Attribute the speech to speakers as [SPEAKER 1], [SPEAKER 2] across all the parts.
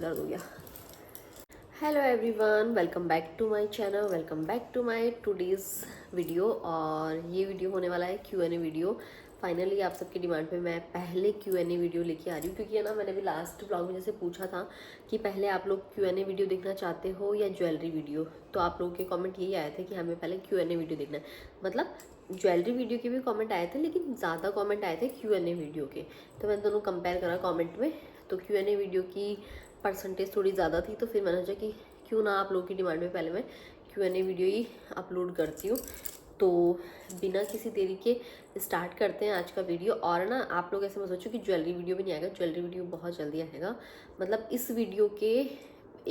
[SPEAKER 1] दर्द हो गया। Hello everyone, welcome back to my channel, welcome back to my today's video. और ये वीडियो होने वाला है Q&A वीडियो। फाइनली आप सबकी डिमांड पे मैं पहले Q&A वीडियो लेके आ रही हूँ, क्योंकि है ना, मैंने भी लास्ट ब्लॉग में जैसे पूछा था कि पहले आप लोग Q&A वीडियो देखना चाहते हो या ज्वेलरी वीडियो, तो आप लोगों के कमेंट यही आए थे कि हमें पहले Q&A वीडियो देखना है। मतलब ज्वेलरी वीडियो के भी कमेंट आए थे, लेकिन ज़्यादा कमेंट आए थे Q&A वीडियो के, तो मैंने दोनों कंपेयर करा कमेंट में। तो Q&A वीडियो की परसेंटेज थोड़ी ज़्यादा थी, तो फिर मैंने सोचा कि क्यों ना आप लोगों की डिमांड में पहले मैं Q&A वीडियो ही अपलोड करती हूँ। तो बिना किसी देरी के स्टार्ट करते हैं आज का वीडियो। और ना, आप लोग ऐसे मत सोचो कि ज्वेलरी वीडियो भी नहीं आएगा, ज्वेलरी वीडियो बहुत जल्दी आएगा। मतलब इस वीडियो के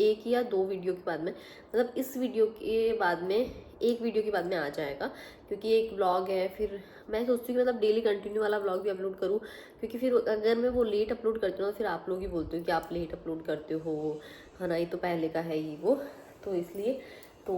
[SPEAKER 1] 1 या 2 वीडियो के बाद में, मतलब इस वीडियो के बाद में 1 वीडियो के बाद में आ जाएगा, क्योंकि एक व्लॉग है। फिर मैं सोचती हूँ कि मतलब डेली कंटिन्यू वाला व्लॉग भी अपलोड करूँ, क्योंकि फिर अगर मैं वो लेट अपलोड करती हूँ तो फिर आप लोग ही बोलते हो कि आप लेट अपलोड करते हो, है ना, ये तो पहले का है ही वो। तो इसलिए तो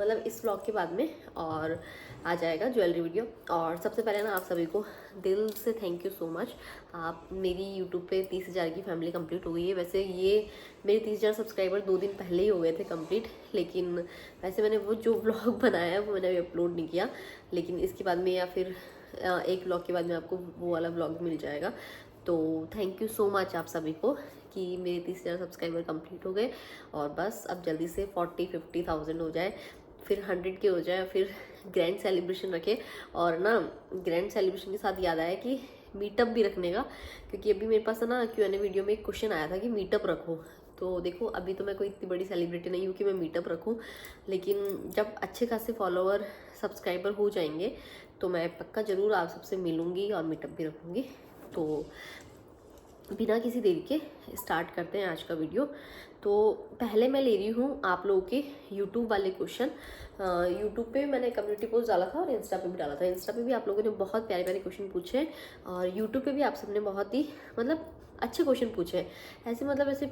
[SPEAKER 1] मतलब इस व्लॉग के बाद में और आ जाएगा ज्वेलरी वीडियो। और सबसे पहले ना, आप सभी को दिल से थैंक यू सो मच। आप मेरी यूट्यूब पे 30,000 की फैमिली कंप्लीट हो गई है। वैसे ये मेरे 30,000 सब्सक्राइबर 2 दिन पहले ही हो गए थे कंप्लीट, लेकिन वैसे मैंने वो जो व्लॉग बनाया है वो मैंने अभी अपलोड नहीं किया, लेकिन इसके बाद में या फिर एक व्लॉग के बाद में आपको वो वाला व्लॉग मिल जाएगा। तो थैंक यू सो मच आप सभी को कि मेरे 30,000 सब्सक्राइबर कंप्लीट हो गए। और बस अब जल्दी से 40-50,000 हो जाए, फिर 100 के हो जाए, फिर ग्रैंड सेलिब्रेशन रखे। और ना, ग्रैंड सेलिब्रेशन के साथ याद आया कि मीटअप भी रखने का, क्योंकि अभी मेरे पास ना Q&A वीडियो में एक क्वेश्चन आया था कि मीटअप रखो। तो देखो, अभी तो मैं कोई इतनी बड़ी सेलिब्रिटी नहीं हूँ कि मैं मीटअप रखूँ, लेकिन जब अच्छे खासे फॉलोअर सब्सक्राइबर हो जाएंगे तो मैं पक्का ज़रूर आप सबसे मिलूँगी और मीटअप भी रखूँगी। तो बिना किसी देरी के स्टार्ट करते हैं आज का वीडियो। तो पहले मैं ले रही हूँ आप लोगों के यूट्यूब वाले क्वेश्चन। यूट्यूब पे मैंने कम्युनिटी पोस्ट डाला था और इंस्टा पे भी डाला था। इंस्टा पे भी आप लोगों ने बहुत प्यारे प्यारे क्वेश्चन पूछे, और यूट्यूब पे भी आप सबने बहुत ही मतलब अच्छे क्वेश्चन पूछे हैं। ऐसे मतलब ऐसे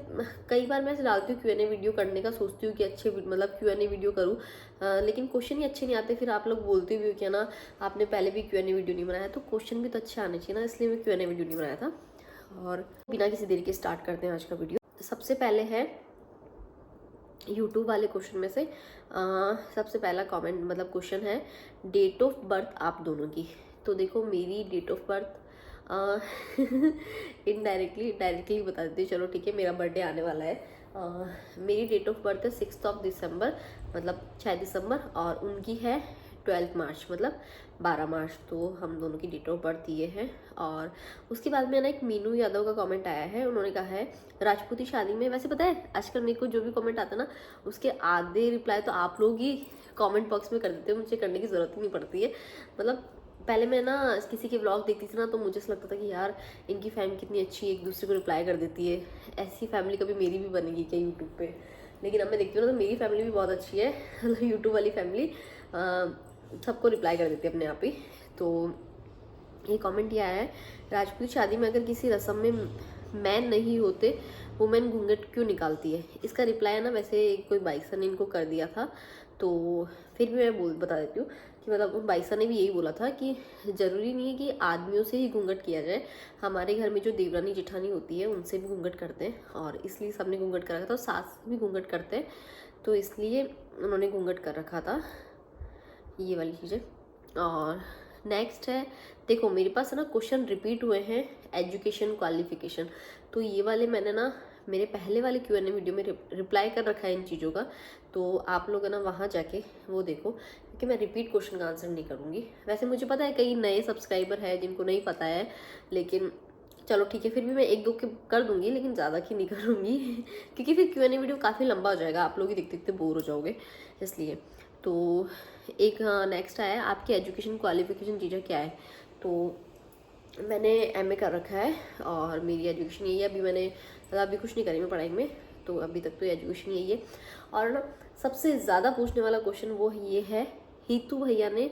[SPEAKER 1] कई बार मैं ऐसे डालती हूँ Q&A वीडियो करने का, सोचती हूँ कि अच्छे मतलब Q&A वीडियो करूँ, लेकिन क्वेश्चन ही अच्छे नहीं आते। फिर आप लोग बोलते भी हो कि ना, आपने पहले भी Q&A वीडियो नहीं बनाया, तो क्वेश्चन भी तो अच्छे आने चाहिए ना, इसलिए मैं Q&A वीडियो नहीं बनाया था। और बिना किसी देरी के स्टार्ट करते हैं आज का वीडियो। सबसे पहले है यूट्यूब वाले क्वेश्चन में से सबसे पहला कमेंट मतलब क्वेश्चन है डेट ऑफ बर्थ आप दोनों की। तो देखो, मेरी date of birth indirectly directly बता देती हूँ। चलो ठीक है, मेरा बर्थडे आने वाला है। मेरी डेट ऑफ बर्थ है 6 दिसंबर, मतलब 6 दिसंबर, और उनकी है 12 मार्च, मतलब 12 मार्च। तो हम दोनों की डेट ऑफ बर्थ ये है। और उसके बाद में ना एक मीनू यादव का कमेंट आया है, उन्होंने कहा है राजपूती शादी में। वैसे पता है, आजकल मेरे को जो भी कमेंट आता है ना, उसके आधे रिप्लाई तो आप लोग ही कमेंट बॉक्स में कर देते हो, मुझे करने की ज़रूरत ही नहीं पड़ती है। मतलब पहले मैं ना किसी के व्लॉग देखती थी ना, तो मुझे ऐसा लगता था कि यार इनकी फैमिली कितनी अच्छी है, एक दूसरे को रिप्लाई कर देती है। ऐसी फैमिली कभी मेरी भी बनेगी क्या यूट्यूब पे? लेकिन अब मैं देखती हूँ ना, तो मेरी फैमिली भी बहुत अच्छी है। मतलब यूट्यूब वाली फैमिली सबको रिप्लाई कर देती है अपने आप ही। तो ये कमेंट ये आया है, राजपूत शादी में अगर किसी रस्म में मैन नहीं होते, वुमेन घूंघट क्यों निकालती है? इसका रिप्लाई है ना, वैसे कोई बाइसा ने इनको कर दिया था, तो फिर भी मैं बता देती हूँ कि मतलब बाइसा ने भी यही बोला था कि ज़रूरी नहीं है कि आदमियों से ही घूंघट किया जाए। हमारे घर में जो देवरानी जेठानी होती है उनसे भी घूंघट करते हैं, और इसलिए सबने घूंघट कर रखा था। सास भी घूंघट करते हैं, तो इसलिए उन्होंने घूंघट कर रखा था, ये वाली चीज़ें। और नेक्स्ट है, देखो मेरे पास ना क्वेश्चन रिपीट हुए हैं, एजुकेशन क्वालिफिकेशन। तो ये वाले मैंने ना मेरे पहले वाले Q&A वीडियो में रिप्लाई कर रखा है इन चीज़ों का, तो आप लोग है ना वहाँ जाके वो देखो, क्योंकि मैं रिपीट क्वेश्चन का आंसर नहीं करूँगी। वैसे मुझे पता है कई नए सब्सक्राइबर है जिनको नहीं पता है, लेकिन चलो ठीक है, फिर भी मैं 1-2 के कर दूँगी, लेकिन ज़्यादा की नहीं करूँगी क्योंकि फिर Q&A वीडियो काफ़ी लंबा हो जाएगा, आप लोग ही देखते देखते बोर हो जाओगे, इसलिए। तो एक नेक्स्ट आया, आपकी एजुकेशन क्वालिफिकेशन चीज़ें क्या है? तो मैंने MA कर रखा है, और मेरी एजुकेशन यही है। अभी मैंने मतलब अभी कुछ नहीं करी मैं पढ़ाई में, तो अभी तक तो एजुकेशन यही है। और ना, सबसे ज़्यादा पूछने वाला क्वेश्चन वो ये है, हीतू भैया ने,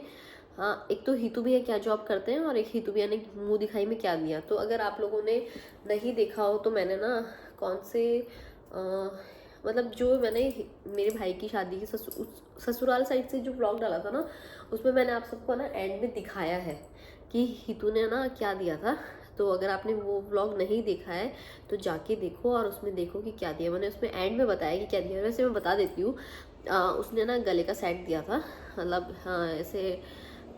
[SPEAKER 1] हाँ, एक तो हीतू भैया क्या जॉब करते हैं, और एक हीतू भैया ने मुँह दिखाई में क्या दिया। तो अगर आप लोगों ने नहीं देखा हो तो मैंने ना कौन से मतलब जो मैंने मेरे भाई की शादी की ससुराल साइड से जो व्लॉग डाला था ना, उसमें मैंने आप सबको ना एंड में दिखाया है कि हितू ने ना क्या दिया था। तो अगर आपने वो व्लॉग नहीं देखा है तो जाके देखो और उसमें देखो कि क्या दिया मैंने। उसमें एंड में बताया कि क्या दिया। वैसे मैं बता देती हूँ, उसने ना गले का सेट दिया था, मतलब हाँ ऐसे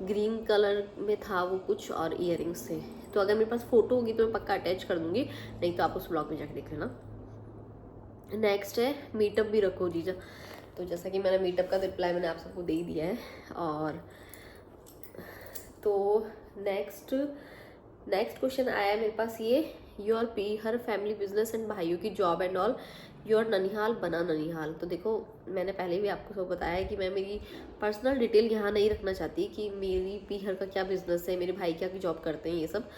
[SPEAKER 1] ग्रीन कलर में था वो कुछ, और ईयरिंग्स थे। तो अगर मेरे पास फ़ोटो होगी तो मैं पक्का अटैच कर दूँगी, नहीं तो आप उस ब्लॉग में जाकर देख लेना। नेक्स्ट है मीटअप भी रखो जीजा। तो जैसा कि मैंने मीटअप का रिप्लाई मैंने आप सबको दे ही दिया है। और तो नेक्स्ट क्वेश्चन आया है मेरे पास ये, your P her family business and भाइयों की जॉब एंड ऑल, योर ननिहाल बना ननिहाल। तो देखो मैंने पहले भी आपको सब बताया है कि मैं मेरी पर्सनल डिटेल यहाँ नहीं रखना चाहती कि मेरी पीहर का क्या बिजनेस है, मेरे भाई क्या की जॉब करते हैं, ये सब।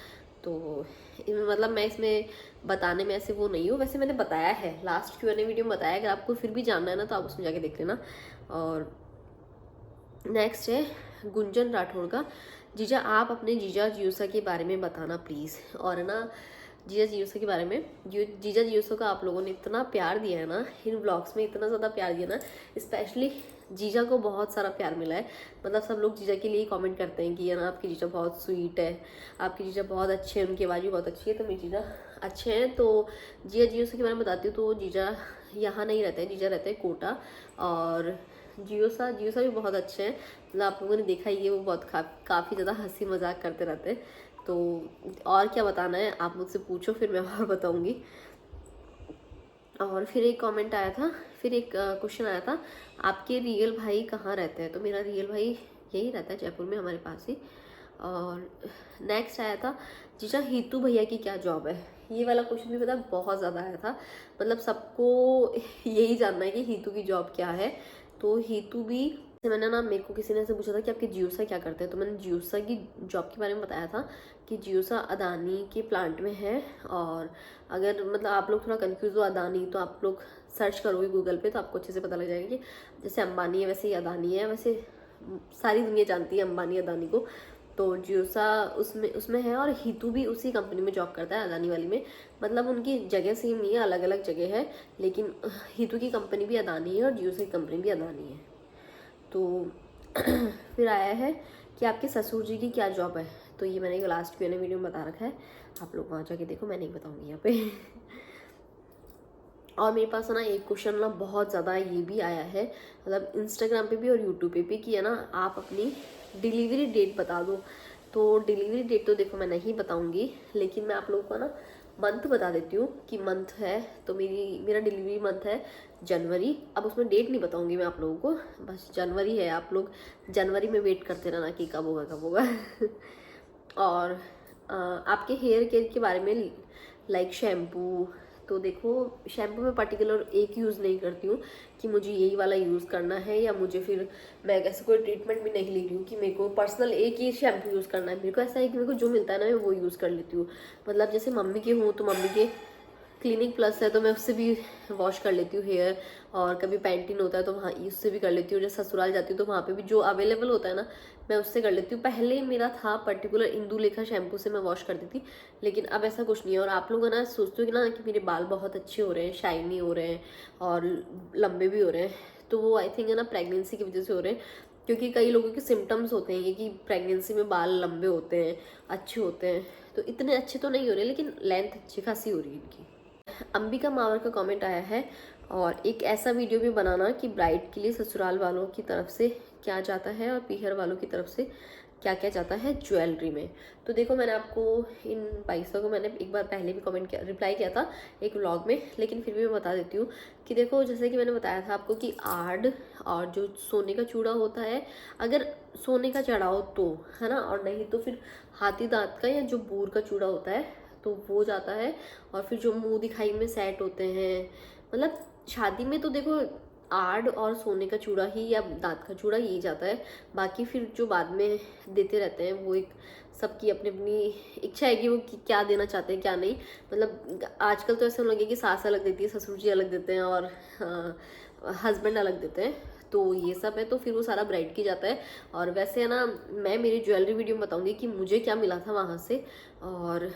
[SPEAKER 1] तो मतलब मैं इसमें बताने में ऐसे वो नहीं हूँ। वैसे मैंने बताया है, लास्ट Q&A वीडियो में बताया, अगर आपको फिर भी जानना है ना तो आप उसमें जाके देख लेना। और नेक्स्ट है गुंजन राठौड़ का, जीजा आप अपने जीजा जियूसा के बारे में बताना प्लीज़। और ना जीजा जियूसा के बारे में, जीजा जियूसा का आप लोगों ने इतना प्यार दिया है ना, इन ब्लॉग्स में इतना ज़्यादा प्यार दिया ना, स्पेशली जीजा को बहुत सारा प्यार मिला है। मतलब सब लोग जीजा के लिए कमेंट करते हैं कि है ना आपकी जीजा बहुत स्वीट है, आपकी जीजा बहुत अच्छे हैं, उनकी आवाज़ भी बहुत अच्छी है। तो मेरी जीजा अच्छे हैं। तो जीजा जियूसा के बारे में बताती हूँ। तो जीजा यहाँ नहीं रहते हैं, जीजा रहते हैं कोटा। और जियोसा भी बहुत अच्छे हैं, मतलब आप लोगों ने देखा ही है, वो बहुत काफ़ी ज़्यादा हंसी मजाक करते रहते हैं। तो और क्या बताना है आप मुझसे पूछो, फिर मैं और बताऊंगी। और फिर एक कमेंट आया था, फिर एक क्वेश्चन आया था, आपके रियल भाई कहाँ रहते हैं। तो मेरा रियल भाई यही रहता है जयपुर में, हमारे पास ही। और नेक्स्ट आया था, जीजा हीतू भैया की क्या जॉब है। ये वाला क्वेश्चन भी पता बहुत ज़्यादा आया था, मतलब सबको यही जानना है कि हीतू की जॉब क्या है। तो हीतू भी, मैंने ना, मेरे को किसी ने ऐसे पूछा था कि आपके जियोसा क्या करते हैं, तो मैंने जियोसा की जॉब के बारे में बताया था कि जियोसा अदानी के प्लांट में है। और अगर मतलब आप लोग थोड़ा कंफ्यूज हो अदानी, तो आप लोग सर्च करोगे गूगल पे तो आपको अच्छे से पता लग जाएगा कि जैसे अंबानी है वैसे ही अदानी है। वैसे सारी दुनिया जानती है अंबानी अदानी को। तो जियोसा उसमें है, और हीतू भी उसी कंपनी में जॉब करता है, अदानी वाली में। मतलब उनकी जगह सेम नहीं है, अलग अलग जगह है, लेकिन हीतू की कंपनी भी अदानी है और जियोसा की कंपनी भी अदानी है। तो फिर आया है कि आपके ससुर जी की क्या जॉब है। तो ये मैंने लास्ट Q&A वीडियो में बता रखा है, आप लोग वहाँ जाके देखो, मैं नहीं बताऊँगी यहाँ पे। और मेरे पास है ना एक क्वेश्चन ना बहुत ज़्यादा ये भी आया है, मतलब इंस्टाग्राम पे भी और यूट्यूब पे भी, कि है ना आप अपनी डिलीवरी डेट बता दो। तो डिलीवरी डेट तो देखो मैं नहीं बताऊंगी, लेकिन मैं आप लोगों को ना मंथ बता देती हूँ कि मंथ है। तो मेरा डिलीवरी मंथ है जनवरी। अब उसमें डेट नहीं बताऊंगी मैं आप लोगों को, बस जनवरी है। आप लोग जनवरी में वेट करते रहना कि कब होगा कब होगा। और आपके हेयर केयर के बारे में, लाइक शैम्पू। तो देखो शैम्पू में पर्टिकुलर एक यूज़ नहीं करती हूँ कि मुझे यही वाला यूज़ करना है, या मुझे फिर मैं ऐसे कोई ट्रीटमेंट भी नहीं ले रही हूँ कि मेरे को पर्सनल एक ही शैम्पू यूज़ करना है। मेरे को ऐसा है कि मेरे को जो मिलता है ना मैं वो यूज़ कर लेती हूँ। मतलब जैसे मम्मी के हूँ तो मम्मी के क्लिनिक प्लस है तो मैं उससे भी वॉश कर लेती हूँ हेयर। और कभी पैंटीन होता है तो वहाँ उससे भी कर लेती हूँ। जैसे ससुराल जाती हूँ तो वहाँ पे भी जो अवेलेबल होता है ना मैं उससे कर लेती हूँ। पहले मेरा था पर्टिकुलर इंदुलेखा शैम्पू से मैं वॉश करती थी, लेकिन अब ऐसा कुछ नहीं है। और आप लोग है ना सोचते हो कि ना कि मेरे बाल बहुत अच्छे हो रहे हैं, शाइनी हो रहे हैं और लंबे भी हो रहे हैं, तो वो आई थिंक है ना प्रेगनेंसी की वजह से हो रहे हैं। क्योंकि कई लोगों के सिम्टम्स होते हैं ये कि प्रेगनेंसी में बाल लंबे होते हैं, अच्छे होते हैं। तो इतने अच्छे तो नहीं हो रहे, लेकिन लेंथ अच्छी खासी हो रही है इनकी। अंबिका मावर का कमेंट आया है, और एक ऐसा वीडियो भी बनाना कि ब्राइड के लिए ससुराल वालों की तरफ से क्या जाता है और पीहर वालों की तरफ से क्या क्या जाता है ज्वेलरी में। तो देखो मैंने आपको इन पैसों को मैंने एक बार पहले भी रिप्लाई किया था एक व्लॉग में, लेकिन फिर भी मैं बता देती हूँ कि देखो जैसे कि मैंने बताया था आपको कि आर्ड और जो सोने का चूड़ा होता है, अगर सोने का चढ़ाओ तो है ना, और नहीं तो फिर हाथी दांत का या जो बूर का चूड़ा होता है तो वो जाता है। और फिर जो मुंह दिखाई में सेट होते हैं, मतलब शादी में तो देखो आर्ड और सोने का चूड़ा ही या दांत का चूड़ा यही जाता है। बाकी फिर जो बाद में देते रहते हैं वो एक सबकी अपनी अपनी इच्छा है कि वो क्या देना चाहते हैं क्या नहीं। मतलब आजकल तो ऐसा लगे कि सास अलग देती है, ससुर जी अलग देते हैं और हस्बैंड अलग देते हैं, तो ये सब है। तो फिर वो सारा ब्राइड की जाता है। और वैसे है ना मैं मेरी ज्वेलरी वीडियो में बताऊंगी कि मुझे क्या मिला था वहाँ से, और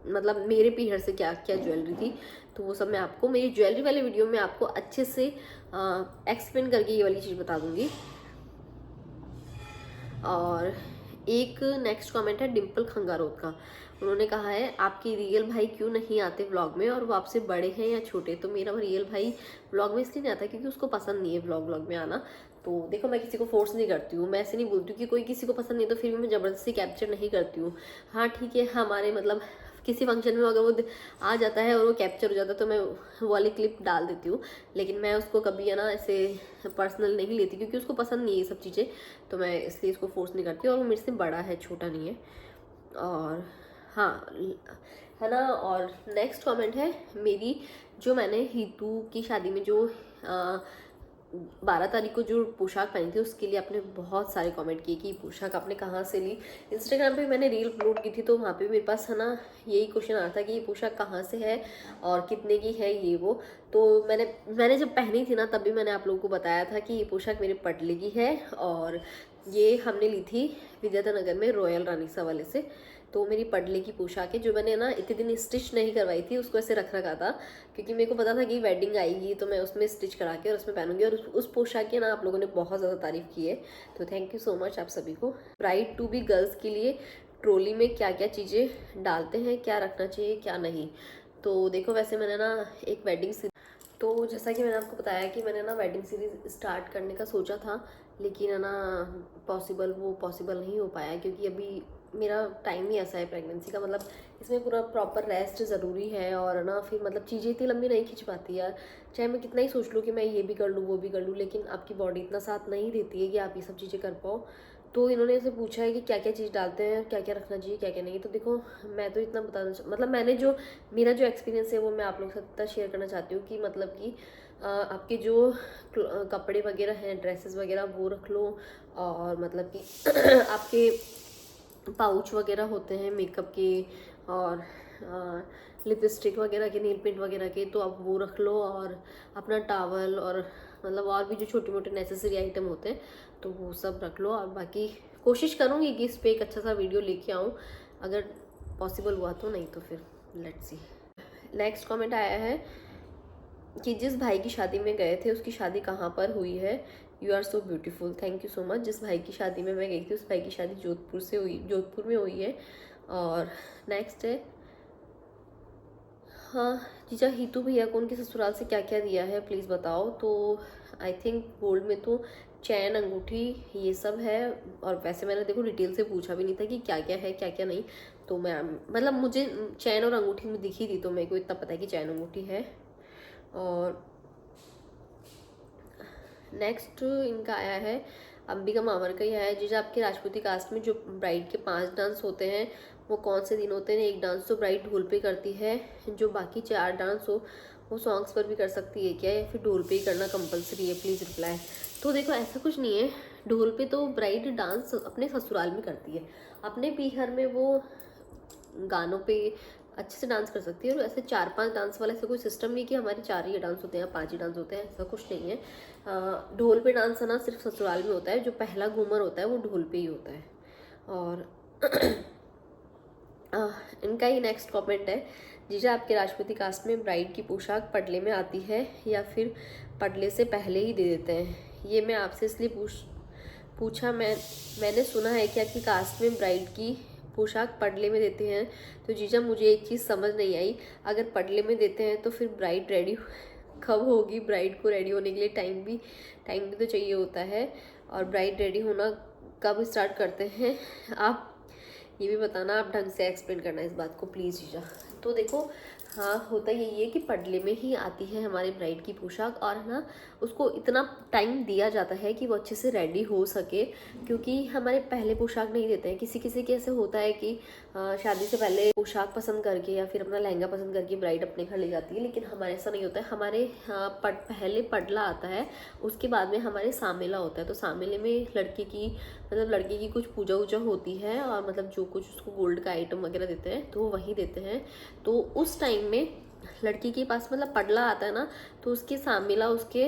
[SPEAKER 1] मतलब मेरे पीहर से क्या क्या ज्वेलरी थी। तो वो सब मैं आपको मेरी ज्वेलरी वाले वीडियो में आपको अच्छे से एक्सप्लेन करके ये वाली चीज़ बता दूंगी। और एक नेक्स्ट कमेंट है डिम्पल खंगारोत का, उन्होंने कहा है आपके रियल भाई क्यों नहीं आते व्लॉग में, और वो आपसे बड़े हैं या छोटे। तो मेरा रियल भाई व्लॉग में इसलिए नहीं आता क्योंकि उसको पसंद नहीं है व्लॉग में आना। तो देखो मैं किसी को फोर्स नहीं करती हूँ, मैं ऐसे नहीं बोलती हूँ कि कोई किसी को पसंद नहीं तो फिर भी मैं ज़बरदस्ती कैप्चर नहीं करती हूँ। हाँ ठीक है, हमारे मतलब किसी फंक्शन में अगर वो आ जाता है और वो कैप्चर हो जाता है तो मैं वो वाली क्लिप डाल देती हूँ, लेकिन मैं उसको कभी है ना ऐसे पर्सनल नहीं लेती क्योंकि उसको पसंद नहीं है ये सब चीज़ें, तो मैं इसलिए इसको फोर्स नहीं करती। और वो मेरे से बड़ा है, छोटा नहीं है। और हाँ है ना। और नेक्स्ट कमेंट है मेरी, जो मैंने हीतू की शादी में जो 12 तारीख को जो पोशाक पहनी थी उसके लिए आपने बहुत सारे कमेंट किए कि पोशाक आपने कहाँ से ली। इंस्टाग्राम पे मैंने रील अपलोड की थी तो वहाँ पे मेरे पास है ना यही क्वेश्चन आया था कि ये पोशाक कहाँ से है और कितने की है ये वो। तो मैंने जब पहनी थी ना तब भी मैंने आप लोगों को बताया था कि ये पोशाक मेरे पटले की है, और ये हमने ली थी विद्याधर नगर में रॉयल रानीसा वाले से। तो मेरी पडले की पोशाक है जो मैंने ना इतने दिन स्टिच नहीं करवाई थी, उसको ऐसे रख रखा था क्योंकि मेरे को पता था कि वेडिंग आएगी तो मैं उसमें स्टिच करा के और उसमें पहनूंगी। और उस पोशाक की ना आप लोगों ने बहुत ज़्यादा तारीफ़ की है, तो थैंक यू सो मच आप सभी को। ब्राइड टू बी गर्ल्स के लिए ट्रॉली में क्या क्या चीज़ें डालते हैं, क्या रखना चाहिए क्या नहीं। तो देखो वैसे मैंने ना एक वेडिंग, तो जैसा कि मैंने आपको बताया कि मैंने ना वेडिंग सीरीज़ स्टार्ट करने का सोचा था, लेकिन है ना पॉसिबल नहीं हो पाया क्योंकि अभी मेरा टाइम ही ऐसा है प्रेगनेंसी का, मतलब इसमें पूरा प्रॉपर रेस्ट ज़रूरी है। और ना फिर मतलब चीज़ें इतनी लंबी नहीं खींच पाती यार, चाहे मैं कितना ही सोच लूँ कि मैं ये भी कर लूँ वो भी कर लूँ, लेकिन आपकी बॉडी इतना साथ नहीं देती है कि आप ये सब चीज़ें कर पाओ। तो इन्होंने ऐसे पूछा है कि क्या क्या चीज़ डालते हैं, क्या क्या रखना चाहिए क्या क्या नहीं। तो देखो मैं तो इतना बताना मतलब मेरा जो एक्सपीरियंस है वो मैं आप लोगों के साथ शेयर करना चाहती हूँ कि मतलब कि आपके जो कपड़े वगैरह हैं, ड्रेसेस वगैरह वो रख लो, और मतलब कि आपके पाउच वगैरह होते हैं मेकअप के, और लिपस्टिक वगैरह के, नेल पेंट वगैरह के, तो आप वो रख लो, और अपना टावल, और मतलब और भी जो छोटे मोटे नेसेसरी आइटम होते हैं तो वो सब रख लो। और बाकी कोशिश करूँगी कि इस पर एक अच्छा सा वीडियो लेके आऊँ, अगर पॉसिबल हुआ तो, नहीं तो फिर लेट्स सी। नेक्स्ट कमेंट आया है कि जिस भाई की शादी में गए थे उसकी शादी कहाँ पर हुई है, you are so beautiful. Thank you so much. जिस भाई की शादी में मैं गई थी उस भाई की शादी जोधपुर में हुई है। और नेक्स्ट है, हाँ जीजा हीतू भैया को उनके ससुराल से क्या क्या दिया है प्लीज़ बताओ। तो आई थिंक गोल्ड में तो चैन अंगूठी ये सब है, और वैसे मैंने देखो डिटेल से पूछा भी नहीं था कि क्या क्या है क्या क्या नहीं। तो मैं मतलब मुझे चैन और अंगूठी में दिखी थी तो मेरे को इतना पता है कि चैन अंगूठी है। और नेक्स्ट इनका आया है, अंबिका मामर का ही आया है, जिसे आपके राजपूती कास्ट में जो ब्राइड के 5 डांस होते हैं वो कौन से दिन होते हैं। एक डांस तो ब्राइड ढोल पे करती है, जो बाकी 4 डांस हो वो सॉन्ग्स पर भी कर सकती है क्या, या फिर ढोल पे ही करना कंपलसरी है, प्लीज़ रिप्लाई। तो देखो ऐसा कुछ नहीं है, ढोल पे तो ब्राइड डांस अपने ससुराल में करती है, अपने पीहर में वो गानों पे अच्छे से डांस कर सकती है। और ऐसे 4-5 डांस वाला ऐसा कोई सिस्टम नहीं कि हमारे 4 ही डांस होते हैं 5 ही डांस होते हैं, ऐसा कुछ नहीं है। ढोल पे डांस ना सिर्फ ससुराल में होता है, जो पहला घूमर होता है वो ढोल पे ही होता है। और इनका ही नेक्स्ट कमेंट है, जीजा आपके राजपूती कास्ट में ब्राइड की पोशाक पटले में आती है या फिर पटले से पहले ही दे देते हैं। ये मैं आपसे इसलिए पूछा मैंने सुना है कि आपकी कास्ट में ब्राइड की पोशाक पटले में देते हैं। तो जीजा मुझे एक चीज़ समझ नहीं आई, अगर पटले में देते हैं तो फिर ब्राइड रेडी कब होगी। ब्राइड को रेडी होने के लिए टाइम भी तो चाहिए होता है, और ब्राइड रेडी होना कब स्टार्ट करते हैं आप ये भी बताना, आप ढंग से एक्सप्लेन करना इस बात को प्लीज़ जीजा। तो देखो हाँ होता यही है कि पटले में ही आती है हमारे ब्राइड की पोशाक, और ना उसको इतना टाइम दिया जाता है कि वो अच्छे से रेडी हो सके, क्योंकि हमारे पहले पोशाक नहीं देते हैं। किसी किसी के ऐसे होता है कि शादी से पहले पोशाक पसंद करके या फिर अपना लहंगा पसंद करके ब्राइड अपने घर ले जाती है, लेकिन हमारे ऐसा नहीं होता है। हमारे पहले पडला आता है, उसके बाद में हमारे सामेला होता है। तो सामेले में लड़की की कुछ पूजा वूजा होती है, और मतलब जो कुछ उसको गोल्ड का आइटम वगैरह देते हैं तो वो वही देते हैं। तो उस टाइम में लड़की के पास मतलब पडला आता है ना, तो उसके सामेला उसके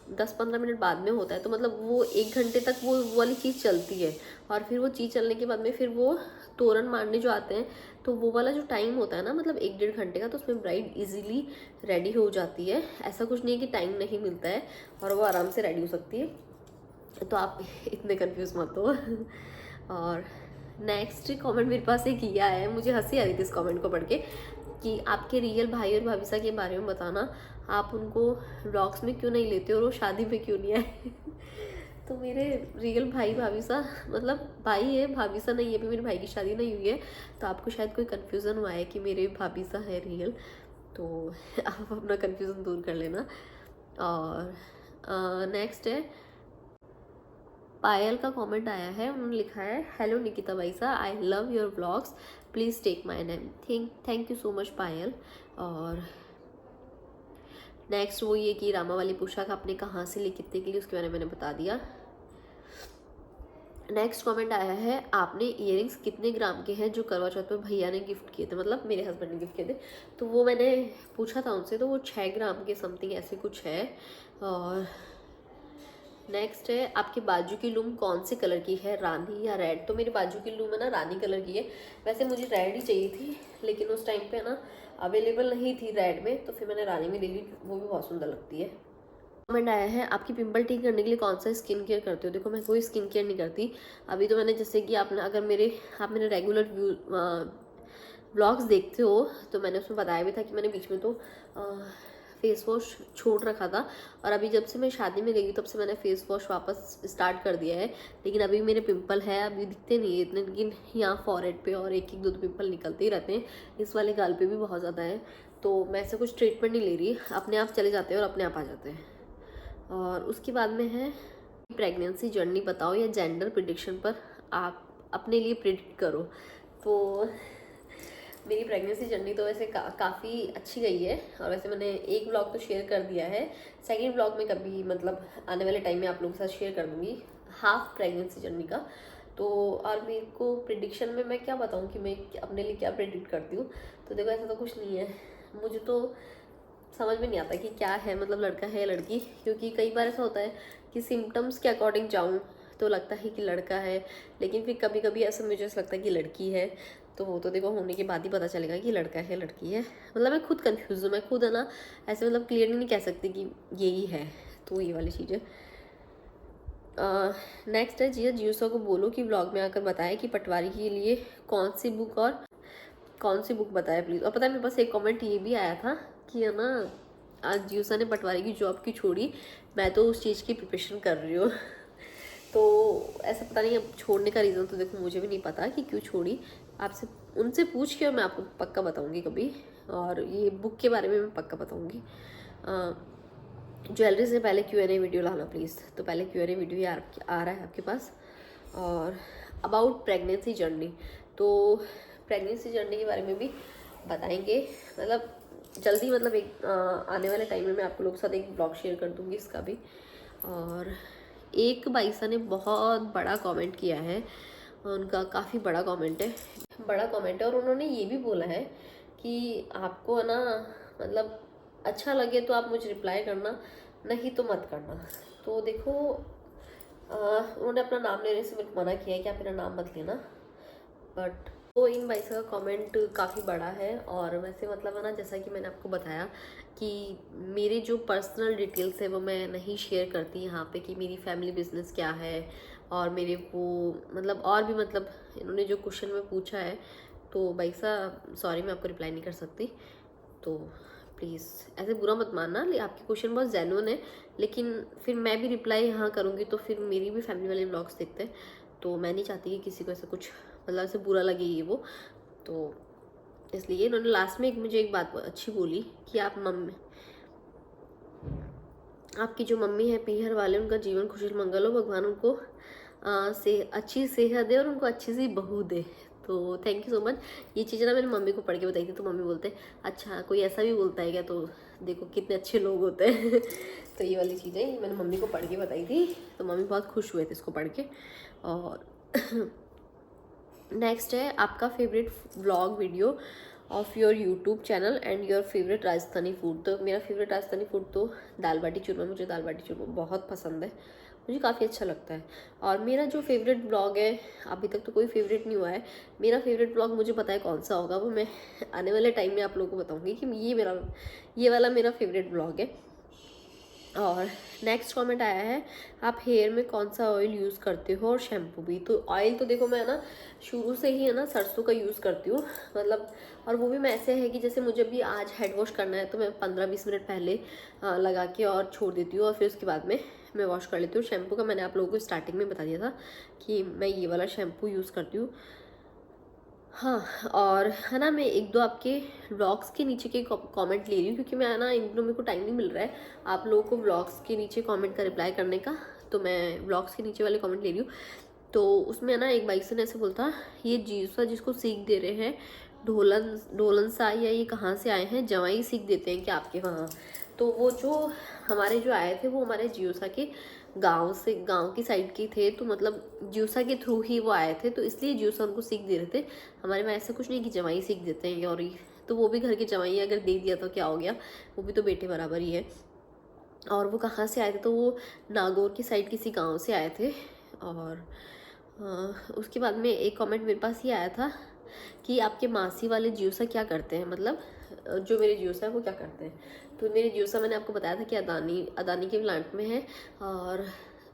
[SPEAKER 1] 10-15 मिनट बाद में होता है। तो मतलब वो 1 घंटे तक वो वाली चीज़ चलती है, और फिर वो चीज़ चलने के बाद में फिर वो तोरण मारने जो आते हैं, तो वो वाला जो टाइम होता है ना मतलब 1-1.5 घंटे का, तो उसमें ब्राइड इजीली रेडी हो जाती है। ऐसा कुछ नहीं है कि टाइम नहीं मिलता है, और वो आराम से रेडी हो सकती है। तो आप इतने कंफ्यूज मत हो। और नेक्स्ट कमेंट मेरे पास एक ये आया है, मुझे हंसी आ रही थी इस कमेंट को पढ़ के, कि आपके रियल भाई और भाभी के बारे में बताना, आप उनको व्लॉग्स में क्यों नहीं लेते और वो शादी पे क्यों नहीं आए। तो मेरे रियल भाई भाभी सा, मतलब भाई है, भाभी सा नहीं है, अभी मेरे भाई की शादी नहीं हुई है, तो आपको शायद कोई कन्फ्यूज़न हुआ है कि मेरे भाभी सा है रियल, तो आप अपना कन्फ्यूज़न दूर कर लेना। और नेक्स्ट है, पायल का कमेंट आया है, उन्होंने लिखा है, हेलो निकिता भाईसा, I love your blogs, please take my name. Thank you so much Payal. और नेक्स्ट वो ये कि रामा वाली पोशाक आपने कहाँ से ली, कितने के लिए, उसके बारे में मैंने बता दिया। नेक्स्ट कमेंट आया है, आपने इयरिंग्स कितने ग्राम के हैं जो करवा चौथ पे भैया ने गिफ्ट किए थे, मतलब मेरे हस्बैंड ने गिफ्ट किए थे, तो वो मैंने पूछा था उनसे, तो वो 6 ग्राम के समथिंग ऐसे कुछ है। और नेक्स्ट है, आपके बाजू की लूम कौन से कलर की है, रानी या रेड। तो मेरी बाजू की लूम है ना रानी कलर की है, वैसे मुझे रेड ही चाहिए थी, लेकिन उस टाइम पे ना अवेलेबल नहीं थी रेड में, तो फिर मैंने रानी में ले ली, वो भी बहुत सुंदर लगती है। कमेंट आया है, आपकी पिंपल ठीक करने के लिए कौन सा स्किन केयर करते हो। देखो मैं कोई स्किन केयर नहीं करती अभी, तो मैंने जैसे कि आपने अगर आप मेरे रेगुलर ब्लॉग्स देखते हो तो मैंने उसमें बताया भी था कि मैंने बीच में तो फेस वॉश छोड़ रखा था, और अभी जब से मैं शादी में गई तब से मैंने फेस वॉश वापस स्टार्ट कर दिया है। लेकिन अभी मेरे पिंपल है, अभी दिखते नहीं है इतने, लेकिन यहाँ फॉरहेड पे और एक दो पिंपल निकलते ही रहते हैं, इस वाले गाल पे भी बहुत ज़्यादा है। तो मैं ऐसे कुछ ट्रीटमेंट नहीं ले रही, अपने आप चले जाते हैं और अपने आप आ जाते हैं। और उसके बाद में है, प्रेगनेंसी जर्नी बताओ या जेंडर प्रिडिक्शन पर आप अपने लिए प्रिडिक्ट करो। तो मेरी प्रेगनेंसी जर्नी तो वैसे काफ़ी अच्छी गई है, और वैसे मैंने एक ब्लॉग तो शेयर कर दिया है, सेकंड ब्लॉग में कभी मतलब आने वाले टाइम में आप लोगों के साथ शेयर कर दूँगी हाफ प्रेगनेंसी जर्नी का। तो और मेरे को प्रिडिक्शन में मैं क्या बताऊँ कि मैं अपने लिए क्या प्रिडिक्ट करती हूँ, तो देखो ऐसा तो कुछ नहीं है, मुझे तो समझ में नहीं आता कि क्या है, मतलब लड़का है या लड़की, क्योंकि कई बार ऐसा होता है कि सिम्टम्स के अकॉर्डिंग जाऊँ तो लगता है कि लड़का है, लेकिन फिर कभी कभी ऐसा मुझे ऐसा लगता है कि लड़की है, तो वो तो देखो होने के बाद ही पता चलेगा कि लड़का है लड़की है। मतलब मैं खुद कंफ्यूज हूँ, मैं खुद है ना ऐसे मतलब क्लियरली नहीं कह सकती कि यही है, तो ये वाली चीज़ है। नेक्स्ट है, जियो सर को बोलो कि ब्लॉग में आकर बताए कि पटवारी के लिए कौन सी बुक बताए प्लीज़। और पता है मेरे पास एक कमेंट ये भी आया था कि है ना, आज जियो सर ने पटवारी की जॉब की छोड़ी, मैं तो उस चीज़ की प्रिपरेशन कर रही हूँ। तो ऐसा पता नहीं, अब छोड़ने का रीज़न तो देखो मुझे भी नहीं पता कि क्यों छोड़ी, आपसे उनसे पूछ के मैं आपको पक्का बताऊंगी कभी, और ये बुक के बारे में मैं पक्का बताऊंगी। ज्वेलरी से पहले Q&A वीडियो लाना प्लीज़, तो पहले Q&A वीडियो आ रहा है आपके पास। और अबाउट प्रेगनेंसी जर्नी, तो प्रेगनेंसी जर्नी के बारे में भी बताएंगे, मतलब जल्दी, मतलब एक आने वाले टाइम में मैं आप लोगों के साथ एक ब्लॉग शेयर कर दूंगी इसका भी। और एक बाईसा ने बहुत बड़ा कमेंट किया है, उनका काफ़ी बड़ा कमेंट है, और उन्होंने ये भी बोला है कि आपको है ना, मतलब अच्छा लगे तो आप मुझे रिप्लाई करना, नहीं तो मत करना। तो देखो उन्होंने अपना नाम लेने से मेरे को मना किया है कि आप मेरा नाम मत लेना, बट तो इन भाई का कमेंट काफ़ी बड़ा है। और वैसे मतलब है ना, जैसा कि मैंने आपको बताया कि मेरे जो पर्सनल डिटेल्स है वो मैं नहीं शेयर करती यहाँ पे, कि मेरी फैमिली बिजनेस क्या है, और मेरे को मतलब और भी मतलब इन्होंने जो क्वेश्चन में पूछा है, तो भाई साहब सॉरी मैं आपको रिप्लाई नहीं कर सकती, तो प्लीज़ ऐसे बुरा मत मानना, आपके क्वेश्चन बहुत जेन्युइन है, लेकिन फिर मैं भी रिप्लाई यहाँ करूँगी तो फिर मेरी भी फैमिली वाले ब्लॉग्स देखते हैं, तो मैं नहीं चाहती कि किसी को ऐसा कुछ मतलब ऐसे बुरा लगे ये वो, तो इसलिए इन्होंने लास्ट में मुझे एक बात अच्छी बोली कि आपकी जो मम्मी है पीहर वाले, उनका जीवन खुशहाल मंगल हो, भगवान उनको अच्छी सेहत दे और उनको अच्छी सी बहू दे। तो थैंक यू सो मच। ये चीज़ें ना मैंने मम्मी को पढ़ के बताई थी, तो मम्मी बोलते अच्छा कोई ऐसा भी बोलता है क्या, तो देखो कितने अच्छे लोग होते हैं। तो ये वाली चीज़ें ये मैंने मम्मी को पढ़ के बताई थी, तो मम्मी बहुत खुश हुए थे इसको पढ़ के। और नेक्स्ट है, आपका favourite vlog video of your YouTube channel and your favourite Rajasthani food. तो मेरा फेवरेट राजस्थानी फूड तो दाल बाटी चूरमा, मुझे दाल बाटी चूरमा बहुत पसंद है, मुझे काफ़ी अच्छा लगता है। और मेरा जो फेवरेट ब्लॉग है, अभी तक तो कोई फेवरेट नहीं हुआ है, मेरा फेवरेट ब्लॉग मुझे पता है कौन सा होगा, वो मैं आने वाले टाइम में आप लोगों को बताऊंगी कि ये वाला मेरा फेवरेट ब्लॉग है। और नेक्स्ट कमेंट आया है, आप हेयर में कौन सा ऑयल यूज़ करते हो और शैम्पू भी। तो ऑयल तो देखो मैं ना शुरू से ही है ना सरसों का यूज़ करती हूँ, मतलब, और वो भी मैं ऐसे है कि जैसे मुझे भी आज हेड वॉश करना है तो मैं 15-20 मिनट पहले लगा के और छोड़ देती हूँ, और फिर उसके बाद में मैं वॉश कर लेती हूँ। शैम्पू का मैंने आप लोगों को स्टार्टिंग में बता दिया था कि मैं ये वाला शैम्पू यूज़ करती हूँ। हाँ, और है ना मैं एक दो आपके व्लॉग्स के नीचे के कमेंट ले रही हूँ, क्योंकि मैं ना इन दिनों मेरे को टाइम नहीं मिल रहा है आप लोगों को व्लॉग्स के नीचे कमेंट का रिप्लाई करने का, तो मैं व्लॉग्स के नीचे वाले कमेंट ले रही हूँ। तो उसमें ना एक भाई से ने ऐसे बोलता, ये जीसा जिसको सीख दे रहे हैं ढोलन ढोलन सा, या ये कहाँ से आए हैं, जवाई सीख देते हैं क्या आपके वहाँ। तो वो जो हमारे जो आए थे वो हमारे जियोसा के गांव से, गांव की साइड के थे, तो मतलब जियोसा के थ्रू ही वो आए थे, तो इसलिए जियोसा उनको सीख दे रहे थे। हमारे में ऐसा कुछ नहीं कि जवाई सीख देते हैं, और तो वो भी घर के जवाई अगर दे दिया तो क्या हो गया, वो भी तो बेटे बराबर ही है। और वो कहाँ से आए थे, तो वो नागौर की साइड किसी गांव से आए थे। और उसके बाद में एक कमेंट मेरे पास ये आया था कि आपके मासी वाले जियोसा क्या करते हैं, मतलब जो मेरे जियोसा है वो क्या करते हैं। तो मेरे जियोसा मैंने आपको बताया था कि अदानी के प्लांट में है, और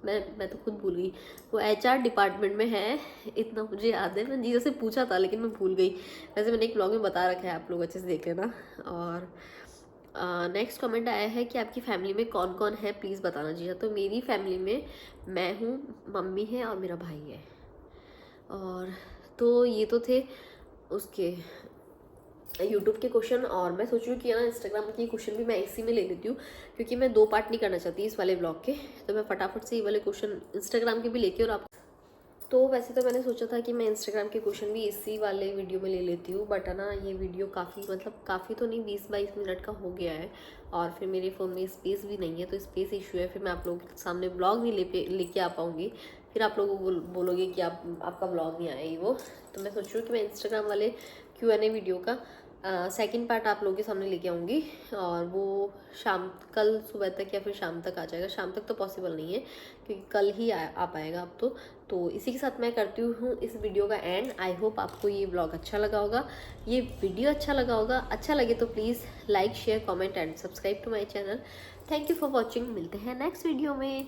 [SPEAKER 1] मैं तो खुद भूल गई, वो HR डिपार्टमेंट में है, इतना मुझे याद है। मैंने जीजा से पूछा था लेकिन मैं भूल गई, वैसे मैंने एक ब्लॉग में बता रखा है, आप लोग अच्छे से देख लेना। और नेक्स्ट कमेंट आया है कि आपकी फैमिली में कौन कौन है, प्लीज़ बताना जीजा। तो मेरी फैमिली में मैं हूँ, मम्मी है और मेरा भाई है। और तो ये तो थे उसके यूट्यूब के क्वेश्चन, और मैं सोच रही हूँ कि ना इंस्टाग्राम के क्वेश्चन भी मैं इसी में ले लेती हूँ, क्योंकि मैं 2 पार्ट नहीं करना चाहती इस वाले ब्लॉग के, तो मैं फटाफट से ये वाले क्वेश्चन इंस्टाग्राम के भी लेके, और आप तो वैसे तो मैंने सोचा था कि मैं इंस्टाग्राम के क्वेश्चन भी इसी वाले वीडियो में ले लेती हूँ, बट है ना ये वीडियो काफ़ी, मतलब काफ़ी तो नहीं, 20-22 मिनट का हो गया है, और फिर मेरे फ़ोन में स्पेस भी नहीं है, तो स्पेस इशू है, फिर मैं आप लोगों के सामने ब्लॉग नहीं लेके आ पाऊँगी, फिर आप लोगों को बोलोगे कि आपका ब्लॉग नहीं आया ही वो। तो मैं सोच रही हूँ कि मैं इंस्टाग्राम वाले Q&A वीडियो का सेकंड पार्ट आप लोगों के सामने लेके आऊँगी, और वो कल सुबह तक या फिर शाम तक आ जाएगा। शाम तक तो पॉसिबल नहीं है क्योंकि कल ही आ पाएगा अब तो इसी के साथ मैं करती हूँ इस वीडियो का एंड। आई होप आपको ये ब्लॉग अच्छा लगा होगा, ये वीडियो अच्छा लगा होगा। अच्छा लगे तो please like, share, comment and subscribe to my channel. Thank you for watching. मिलते हैं नेक्स्ट वीडियो में।